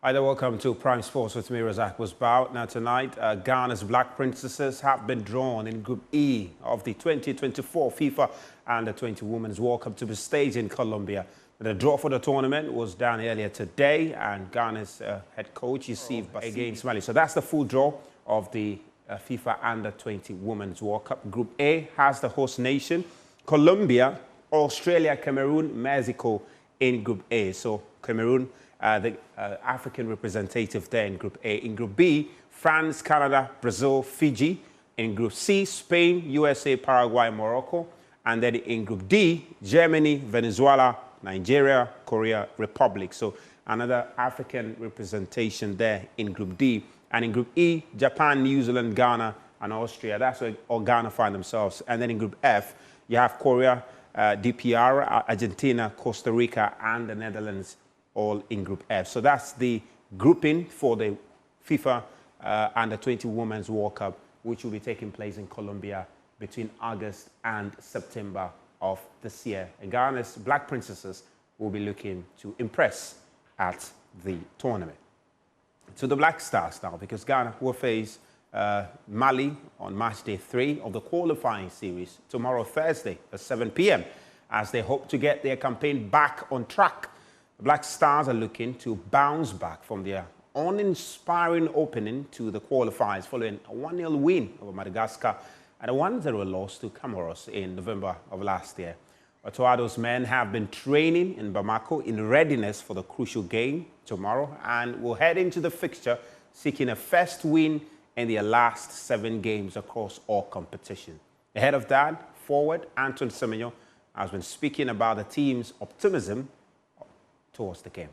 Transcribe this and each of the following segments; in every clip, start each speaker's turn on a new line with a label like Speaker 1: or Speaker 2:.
Speaker 1: Hi there, welcome to Prime Sports with me, Razak Wasbout. Now tonight, Ghana's Black Princesses have been drawn in Group E of the 2024 FIFA Under-20 Women's World Cup to be staged in Colombia. The draw for the tournament was done earlier today, and Ghana's head coach received against Mali. So that's the full draw of the FIFA Under-20 Women's World Cup. Group A has the host nation, Colombia, Australia, Cameroon, Mexico in Group A. So Cameroon, the African representative there in Group A. In Group B, France, Canada, Brazil, Fiji. In Group C, Spain, USA, Paraguay, Morocco. And then in Group D, Germany, Venezuela, Nigeria, Korea, Republic. So another African representation there in Group D. And in Group E, Japan, New Zealand, Ghana, and Austria. That's where all Ghana find themselves. And then in Group F, you have Korea, DPR, Argentina, Costa Rica, and the Netherlands, all in Group F. So that's the grouping for the FIFA Under-20 Women's World Cup, which will be taking place in Colombia between August and September of this year. And Ghana's Black Princesses will be looking to impress at the tournament. To the Black Stars now, because Ghana will face Mali on match day 3 of the qualifying series tomorrow, Thursday at 7 p.m. as they hope to get their campaign back on track. The Black Stars are looking to bounce back from their uninspiring opening to the qualifiers following a 1-0 win over Madagascar and a 1-0 loss to Comoros in November of last year. Otoado's men have been training in Bamako in readiness for the crucial game tomorrow and will head into the fixture seeking a first win in their last 7 games across all competition. Ahead of that, forward Anton Semenyo has been speaking about the team's optimism towards the game.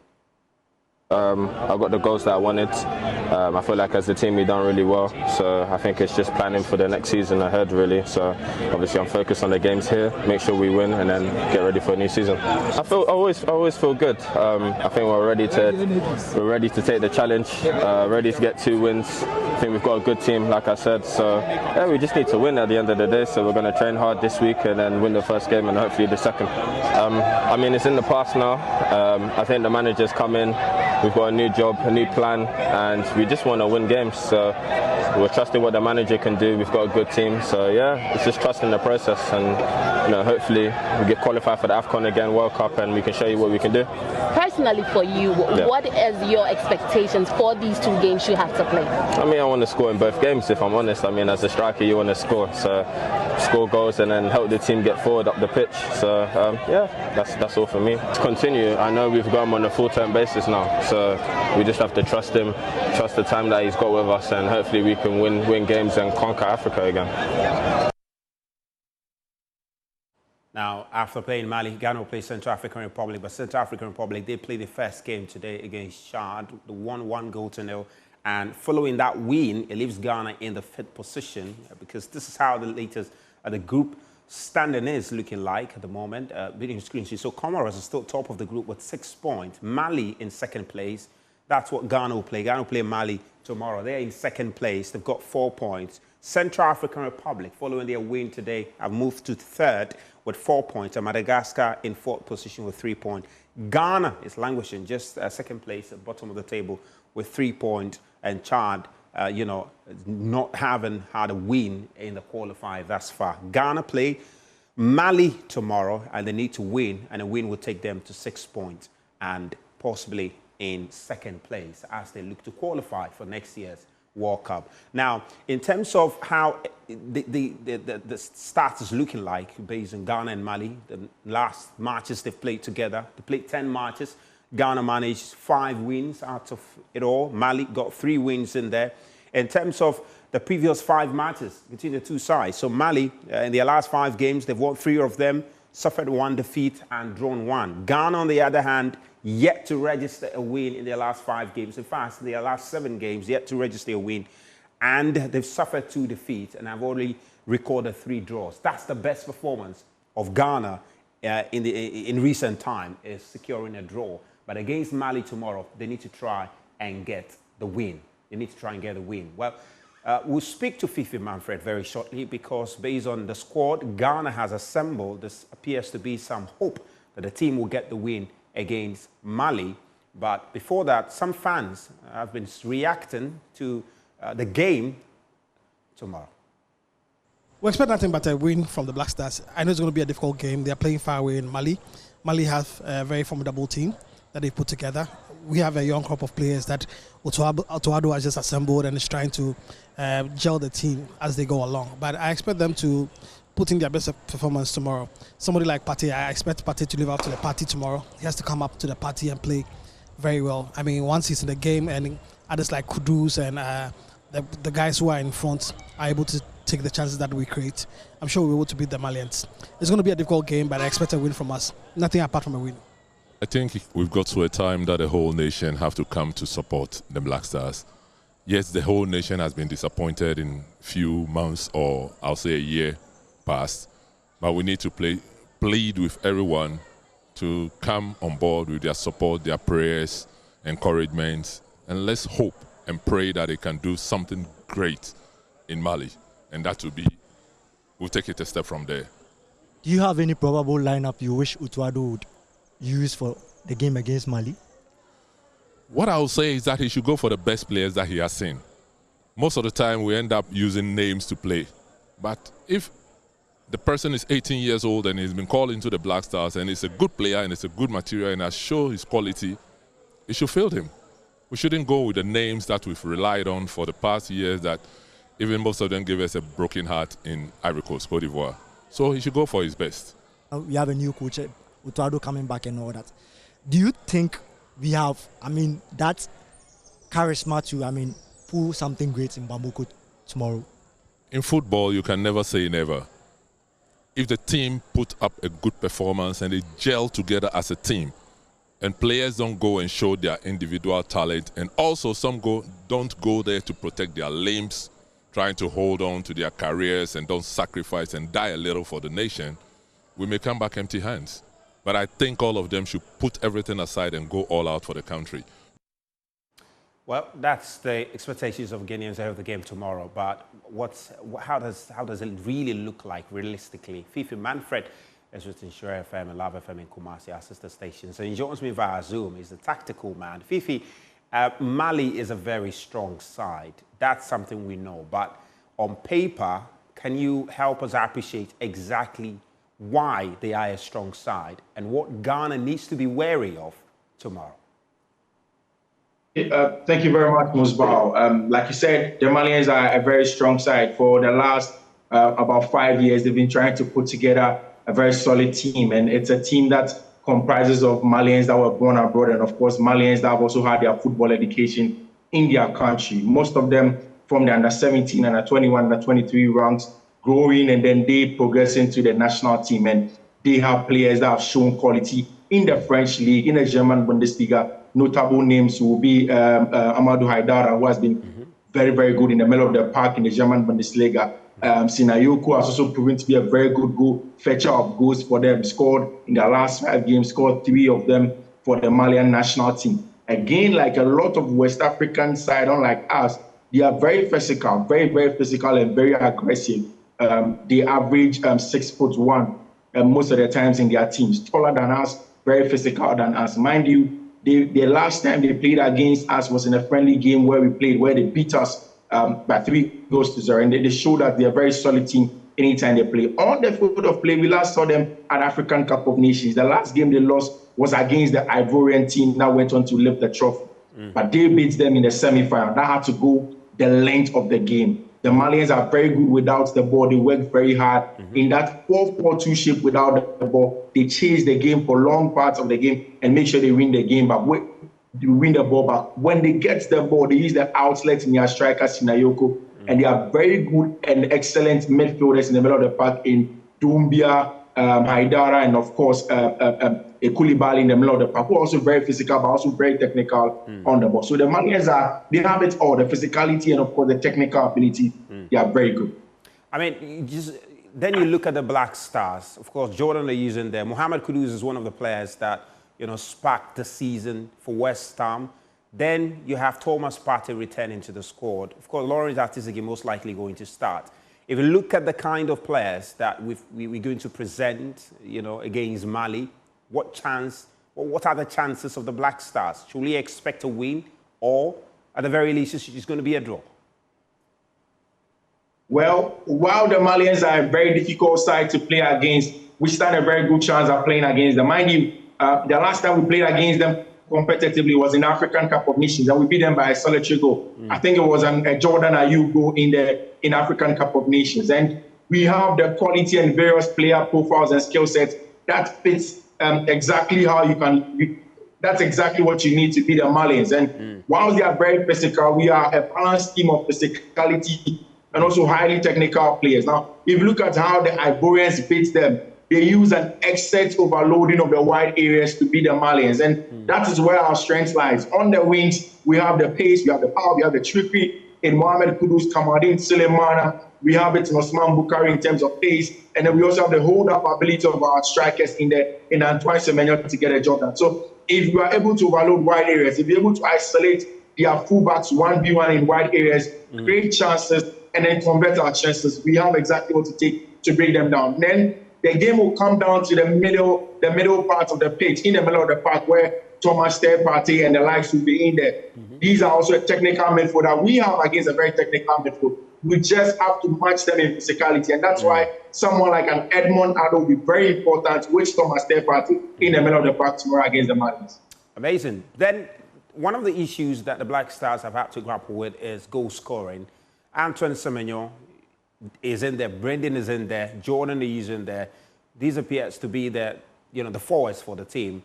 Speaker 2: I got the goals that I wanted. I feel like as a team we've done really well, so I think it's just planning for the next season ahead really. So obviously I'm focused on the games here, make sure we win and then get ready for a new season. I always feel good. I think we're ready to take the challenge, ready to get 2 wins. I think we've got a good team, like I said, so yeah, we just need to win at the end of the day. So we're going to train hard this week and then win the first game and hopefully the second. I mean, it's in the past now. I think the manager's come in. We've got a new job, a new plan, and we just want to win games. So we're trusting what the manager can do. We've got a good team. So yeah, it's just trusting the process, and hopefully we get qualified for the AFCON again, World Cup, and we can show you what we can do.
Speaker 3: Personally for you, what is your expectations for these 2 games you have to play?
Speaker 2: I mean, I want to score in both games, if I'm honest. I mean, as a striker, you want to score. So score goals and then help the team get forward up the pitch. So yeah, that's all for me. To continue, I know we've got him on a full-term basis now. So we just have to trust him, trust the time that he's got with us, and hopefully we can win games and conquer Africa again.
Speaker 1: Now, after playing Mali, Ghana will play Central African Republic, but Central African Republic, they play the first game today against Chad, the 1-1 goal to 0. And following that win, it leaves Ghana in the 5th position because this is how the latest the group standing is looking like at the moment. Beating screen. So Comoros is still top of the group with 6 points. Mali in 2nd place. That's what Ghana will play. Ghana will play Mali tomorrow. They're in 2nd place. They've got 4 points. Central African Republic, following their win today, have moved to 3rd with 4 points. And Madagascar in 4th position with 3 points. Ghana is languishing, just 2nd place at the bottom of the table with 3 points. And Chad, not having had a win in the qualifier thus far. Ghana play Mali tomorrow, and they need to win, and a win will take them to 6 points and possibly in 2nd place as they look to qualify for next year's World Cup. Now, in terms of how the start is looking like based on Ghana and Mali, the last matches they've played together, they played 10 matches. Ghana managed 5 wins out of it all. Mali got 3 wins in there. In terms of the previous 5 matches between the 2 sides, so Mali, in their last 5 games, they've won 3 of them, suffered 1 defeat and drawn 1. Ghana, on the other hand, yet to register a win in their last 5 games. In fact, in their last 7 games, yet to register a win. And they've suffered 2 defeats and have only recorded 3 draws. That's the best performance of Ghana in recent time, is securing a draw. But against Mali tomorrow, they need to try and get the win. They need to try and get a win. Well, we'll speak to Fifi Manfred very shortly because based on the squad Ghana has assembled, this appears to be some hope that the team will get the win against Mali. But before that, some fans have been reacting to the game tomorrow.
Speaker 4: We expect nothing but a win from the Black Stars. I know it's going to be a difficult game. They are playing far away in Mali. Mali have a very formidable team that they put together. We have a young crop of players that Otoado has just assembled and is trying to gel the team as they go along. But I expect them to put in their best performance tomorrow. Somebody like Partey, I expect Partey to live up to the party tomorrow. He has to come up to the party and play very well. I mean, once he's in the game and others like Kudus and the guys who are in front are able to take the chances that we create, I'm sure we'll be able to beat the Malians. It's going to be a difficult game, but I expect a win from us. Nothing apart from a win.
Speaker 5: I think we've got to a time that the whole nation have to come to support the Black Stars. Yes, the whole nation has been disappointed in few months or I'll say a year past, but we need to plead with everyone to come on board with their support, their prayers, encouragement, and let's hope and pray that they can do something great in Mali, and that will be, we'll take it a step from there.
Speaker 6: Do you have any probable lineup you wish Utuado would use for the game against Mali?
Speaker 5: What I will say is that he should go for the best players that he has seen. Most of the time we end up using names to play, but if the person is 18 years old and he's been called into the Black Stars and he's a good player and it's a good material and has shown his quality, it should field him. We shouldn't go with the names that we've relied on for the past years that even most of them give us a broken heart in Ivory Coast, Cote d'Ivoire. So he should go for his best.
Speaker 6: We have a new coach, Utuado coming back and all that. Do you think we have, that charisma to, pull something great in Bamako tomorrow?
Speaker 5: In football, you can never say never. If the team put up a good performance and they gel together as a team, and players don't go and show their individual talent, and also some don't go there to protect their limbs, trying to hold on to their careers and don't sacrifice and die a little for the nation, we may come back empty hands. But I think all of them should put everything aside and go all out for the country.
Speaker 1: Well, that's the expectations of Guineans ahead of the game tomorrow. But how does it really look like realistically? Fifi Manfred is with Insure FM and Love FM in Kumasi, our sister stations. And he joins me via Zoom. He's the tactical man. Fifi, Mali is a very strong side. That's something we know. But on paper, can you help us appreciate exactly why they are a strong side and what Ghana needs to be wary of tomorrow?
Speaker 7: Thank you very much, Musbao. Like you said, the Malians are a very strong side. For the last about 5 years, they've been trying to put together a very solid team. And it's a team that comprises of Malians that were born abroad and, of course, Malians that have also had their football education in their country. Most of them from the under-17, under-21, under-23 ranks, growing, and then they progress into the national team. And they have players that have shown quality in the French league, in the German Bundesliga. Notable names will be Amadou Haidara, who has been very, very good in the middle of the park in the German Bundesliga. Sinayoko has also proven to be a very good goal fetcher of goals for them. Scored in the last 5 games, scored 3 of them for the Malian national team. Again, like a lot of West African side, unlike us, they are very physical, very, very physical and very aggressive. They average 6'1" most of the times in their teams. Taller than us, very physical than us. Mind you, the last time they played against us was in a friendly game where we played, where they beat us by 3-0, and they show that they're a very solid team anytime they play. On the field of play, we last saw them at African Cup of Nations. The last game they lost was against the Ivorian team that went on to lift the trophy. But they beat them in the semi-final. That had to go the length of the game. The Malians are very good without the ball. They work very hard. In that 4-4-2 shape without the ball, they chase the game for long parts of the game and make sure they win the game. But they win the ball back. When they get the ball, they use the outlets in their striker, Sinayoko. And they are very good and excellent midfielders in the middle of the park in Doumbia, Haidara, and of course, Koulibaly in the middle of the park, who are also very physical, but also very technical on the ball. So the Malians they have it all, the physicality and of course the technical ability. They are very good.
Speaker 1: I mean, then you look at the Black Stars. Of course, Jordan are using there. Mohamed Kudus is one of the players that, sparked the season for West Ham. Then you have Thomas Partey returning to the squad. Of course, Lawrence Artisigi most likely going to start. If you look at the kind of players that we're going to present, against Mali, what chance Well, what are the chances of the Black Stars? Should we expect a win, or at the very least, it's going to be a draw?
Speaker 7: Well, while the Malians are a very difficult side to play against, we stand a very good chance of playing against them. Mind you, the last time we played against them competitively was in African Cup of Nations, and we beat them by a solitary goal. I think it was a Jordan Ayew goal in African Cup of Nations. And we have the quality and various player profiles and skill sets that fits exactly how you can. That's exactly what you need to beat the Malians. And whilst they are very physical, we are a balanced team of physicality and also highly technical players. Now, if you look at how the Ivorians beat them, they use an excess overloading of the wide areas to beat the Malians. And that is where our strength lies. On the wings, we have the pace, we have the power, we have the trickery in Mohamed Kudus, Kamadin Sulemana. We have it in Osman Bukhari in terms of pace. And then we also have the hold-up ability of our strikers in Antoine Semenyo to get a job done. So if you are able to overload wide areas, if you're able to isolate their fullbacks 1v1 in wide areas, create chances, and then convert our chances, we have exactly what it takes to bring them down. Then the game will come down to the middle part of the pitch, in the middle of the park, where Thomas Partey and the likes will be in there. These are also a technical midfield that we have against a very technical midfield. We just have to match them in physicality, and that's why someone like an Edmond Addo will be very important with Thomas Partey in the middle of the park tomorrow against the Malians.
Speaker 1: Amazing. Then one of the issues that the Black Stars have had to grapple with is goal scoring. Antoine Semenyo is in there, Brendan is in there, Jordan is in there. These appears to be the forwards for the team.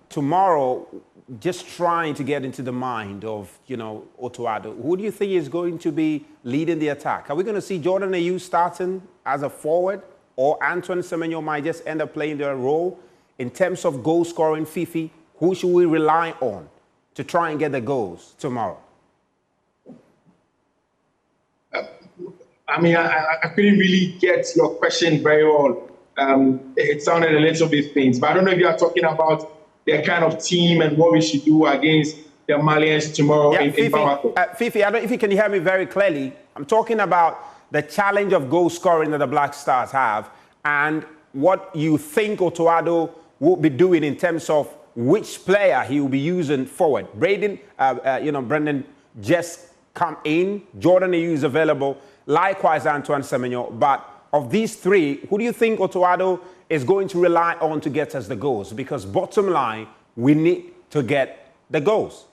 Speaker 1: Tomorrow, just trying to get into the mind of, Otto Addo, who do you think is going to be leading the attack? Are we going to see Jordan Ayew starting as a forward, or Antoine Semenyo might just end up playing their role? In terms of goal scoring, Fifi, who should we rely on to try and get the goals tomorrow?
Speaker 7: I mean, I couldn't really get your question very well. It sounded a little bit faint, but I don't know if you are talking about the kind of team and what we should do against the Malians tomorrow in Bamako.
Speaker 1: Fifi, I don't know if you can hear me very clearly. I'm talking about the challenge of goal scoring that the Black Stars have, and what you think Otto Addo will be doing in terms of which player he will be using forward. Brendan just come in. Jordan Ayew is available. Likewise, Antoine Semenyo. But of these three, who do you think Otto Addo is going to rely on to get us the goals? Because bottom line, we need to get the goals.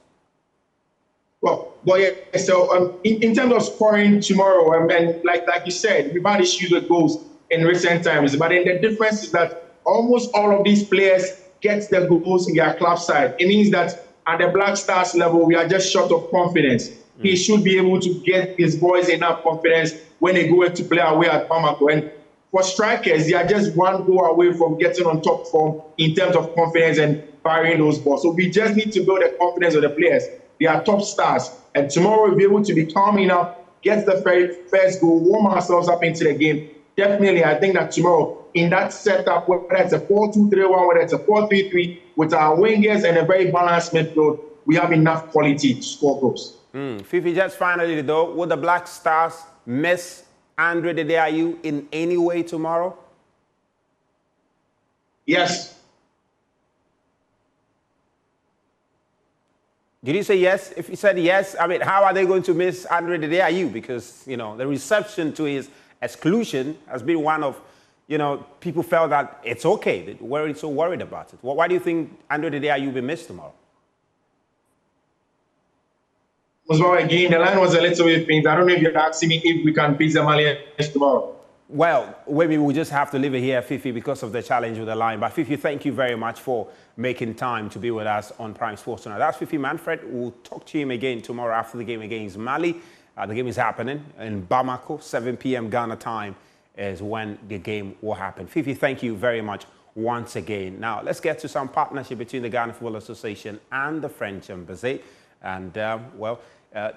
Speaker 7: Well, yeah. So in terms of scoring tomorrow, and like you said, we've had issues with goals in recent times. But then the difference is that almost all of these players get their goals in their club side. It means that at the Black Stars level, we are just short of confidence. He should be able to get his boys enough confidence when they go to play away at Bamako. And for strikers, they are just one goal away from getting on top form in terms of confidence and firing those balls. So we just need to build the confidence of the players. They are top stars. And tomorrow we'll be able to be calm enough, get the first goal, warm ourselves up into the game. Definitely, I think that tomorrow, in that setup, whether it's a 4-2-3-1, whether it's a 4-3-3, with our wingers and a very balanced midfield, we have enough quality to score goals.
Speaker 1: Fifi, just finally though, will the Black Stars miss Andre Ayew in any way tomorrow?
Speaker 7: Yes.
Speaker 1: Did you say yes? If you said yes, I mean, how are they going to miss Andre Ayew? Because, the reception to his exclusion has been one of, people felt that it's okay. They weren't so worried about it. Why do you think Andre Ayew will be missed tomorrow?
Speaker 7: Again, the line was a little bit faint. I don't know if you're asking me if we can beat the Malians tomorrow.
Speaker 1: Well, maybe we'll just have to leave it here, Fifi, because of the challenge with the line. But Fifi, thank you very much for making time to be with us on Prime Sports tonight. That's Fifi Manfred. We'll talk to him again tomorrow after the game against Mali. The game is happening in Bamako, 7 p.m. Ghana time is when the game will happen. Fifi, thank you very much once again. Now, let's get to some partnership between the Ghana Football Association and the French Embassy. And,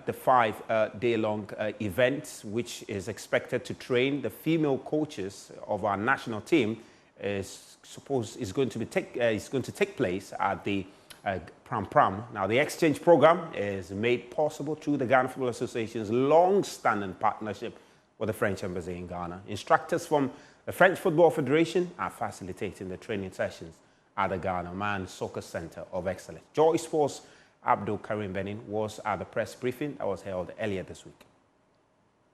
Speaker 1: the 5-day-long event, which is expected to train the female coaches of our national team, is going to take place at the Pram Pram. Now, the exchange program is made possible through the Ghana Football Association's long-standing partnership with the French Embassy in Ghana. Instructors from the French Football Federation are facilitating the training sessions at the Ghana Men's Soccer Center of Excellence. Joy Sports' Abdul Karim Benin was at the press briefing that was held earlier this week.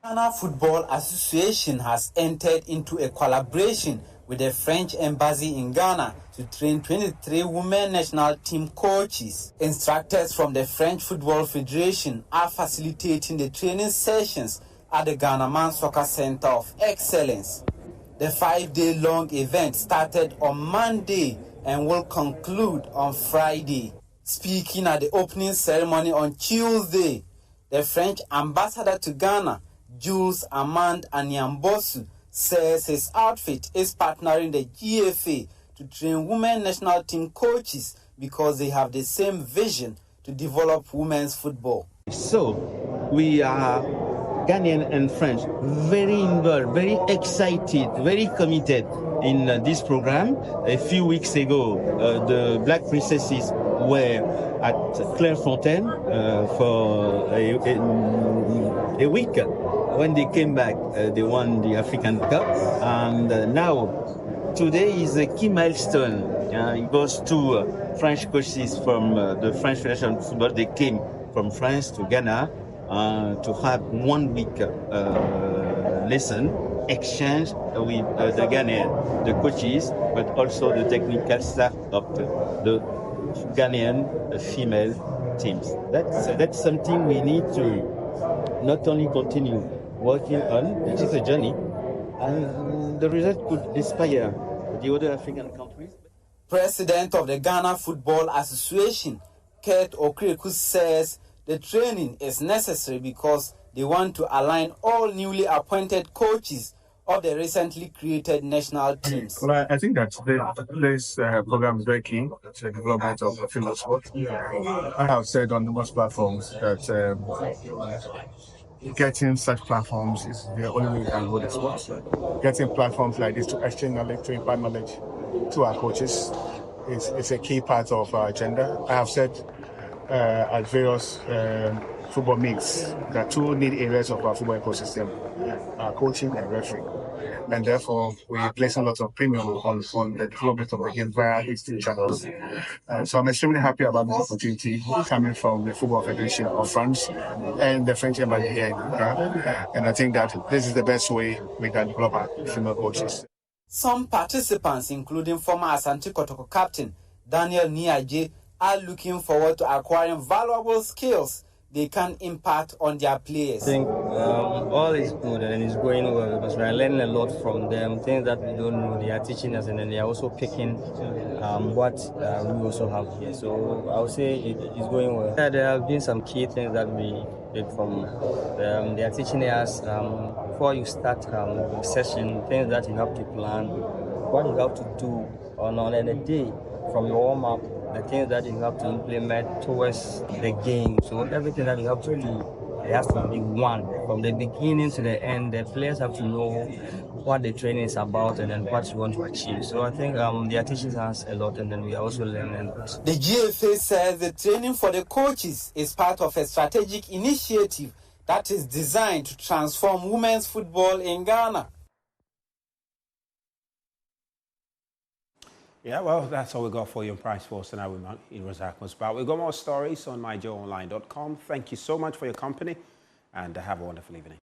Speaker 8: Ghana Football Association has entered into a collaboration with the French Embassy in Ghana to train 23 women national team coaches. Instructors from the French Football Federation are facilitating the training sessions at the Ghana Men's Soccer Center of Excellence. The 5-day-long event started on Monday and will conclude on Friday. Speaking at the opening ceremony on Tuesday, the French ambassador to Ghana, Jules Amand Anyambosu, says his outfit is partnering the GFA to train women national team coaches because they have the same vision to develop women's football.
Speaker 9: So, we are Ghanaian and French, very involved, very excited, very committed in this program. A few weeks ago, the Black Princesses were at Clairefontaine for a week. When they came back, they won the African Cup. And now, today is a key milestone. It goes to French coaches from the French Federation of Football. They came from France to Ghana to have 1 week lesson exchange with the Ghanaian, the coaches, but also the technical staff of the Ghanaian female teams. That's something we need to not only continue working on, it is a journey, and the result could inspire the other African countries.
Speaker 8: President of the Ghana Football Association, Kurt Okreku, says the training is necessary because they want to align all newly appointed coaches of the recently created national teams.
Speaker 10: Well, I think that this program is very key to the development of female sport. I have said on numerous platforms that getting such platforms is the only way we can grow the sport. Getting platforms like this to exchange knowledge, to impart knowledge to our coaches is a key part of our agenda. I have said at various football meets that two need areas of our football ecosystem are coaching and refereeing. And therefore, we place a lot of premium on the development of the game via these two channels. So I'm extremely happy about this opportunity coming from the Football Federation of France and the French Embassy here in Ghana. And I think that this is the best way we can develop our female coaches.
Speaker 8: Some participants, including former Asante Kotoko captain Daniel Niaje, are looking forward to acquiring valuable skills they can impart on their players.
Speaker 11: I think all is good and it's going well because we are learning a lot from them. Things that we don't know, they are teaching us, and then they are also picking what we also have here. So I would say it's going well. Yeah, there have been some key things that we did from they are teaching us before you start the session, things that you have to plan, what you have to do on a day from your warm-up, the things that you have to implement towards the game. So everything that you have to do, it has to be one. From the beginning to the end, the players have to know what the training is about and then what you want to achieve. So I think they are teaching us a lot, and then we are also learning a lot.
Speaker 8: The GFA says the training for the coaches is part of a strategic initiative that is designed to transform women's football in Ghana.
Speaker 1: Yeah, well, that's all we got for you in Prime Sports tonight with Razak Musbah. We've got more stories on myjoyonline.com. Thank you so much for your company, and have a wonderful evening.